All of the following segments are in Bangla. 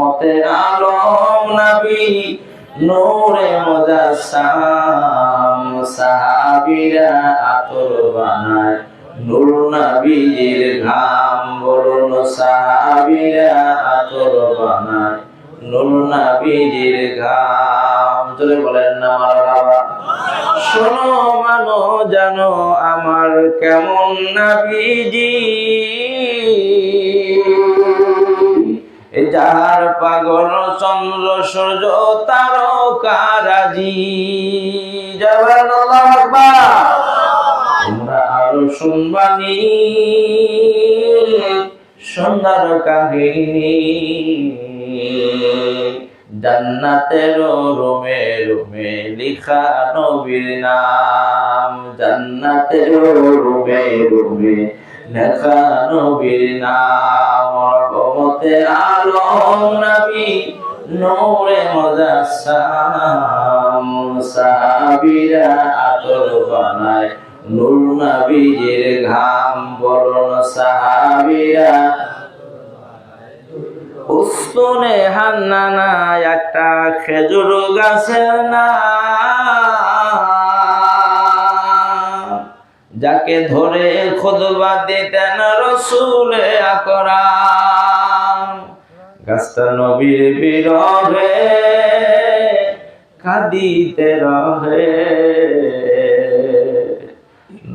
রহমতের আলম নবী নূরে মুজাসসাম সাহাবীরা আতর বানায় নূর নবীর ঘাম বলুন সাহাবীরা আতর বানায় নূর নবীর ঘাম জোরে বলেন না মারহাবা শোনো মানো জানো আমার কেমন নবীজি যাহার পাগল চন্দ্র সূর্য তারকারাজি জবান আল্লাহু আকবার তোমরা আরো শুনবানি সুন্দর কাহিনী জান্নাতের রুমে রুমে লিখা নবীর নাম জান্নাতের রুমে রুমে লেখা নবীর নাম রহমতের আলম নবী নূরে মুজাসসাম সাহাবীরা আতর বানায় নূর নবীর ঘাম বলুন সাহাবীরা উস্তুনে হান্নানা একটা খেজুর গাছের নাম যাকে ধরে খুতবা দিতেন রাসূল আকরাম গাছটা নবীর বিরহে কাঁদিতে রহে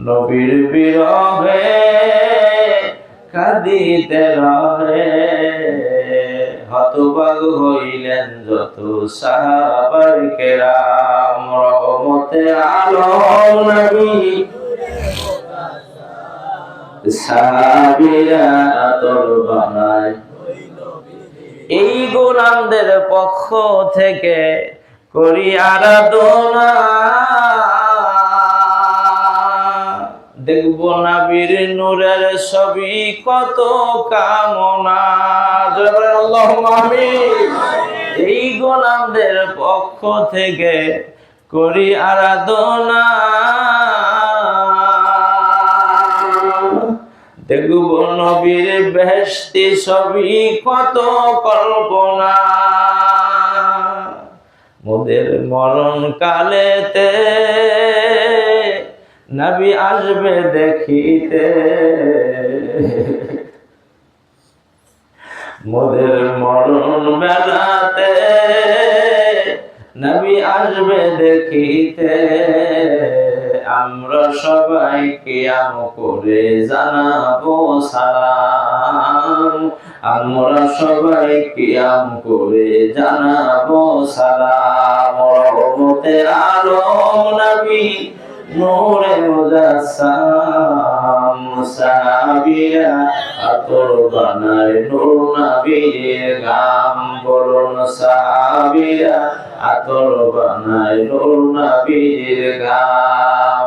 নবীর বিরহে কাঁদিতে রহে হতবাক হইলেন যত সাহাবায়ে কেরাম রহমতের আলম নবী সাহাবীরা আতর বানায় এই গোলামদের পক্ষ থেকে করি আরাধনা দেখব নবীর নূরের ছবি কত কামনা জয় আল্লাহুম্মা আমিন এই গোলামদের পক্ষ থেকে করি আরাধনা দেখব নবীর বেহেশতি ছবি কত কল্পনা মোদের মরণ কালেতে নবী আসবে দেখিতে মোদের মরণ বেলাতে নবী আসবে দেখিতে আমরা সবাই কিয়াম করে জানাবো সালাম আমরা সবাই কিয়াম করে জানাবো সালাম রহমতের আলম নবী নূরে মুজাসসাম সাহাবীরা আতর বানায় নূর নবীর ঘাম বলুন সাহাবীরা আতর বানায় নূর নবীর ঘাম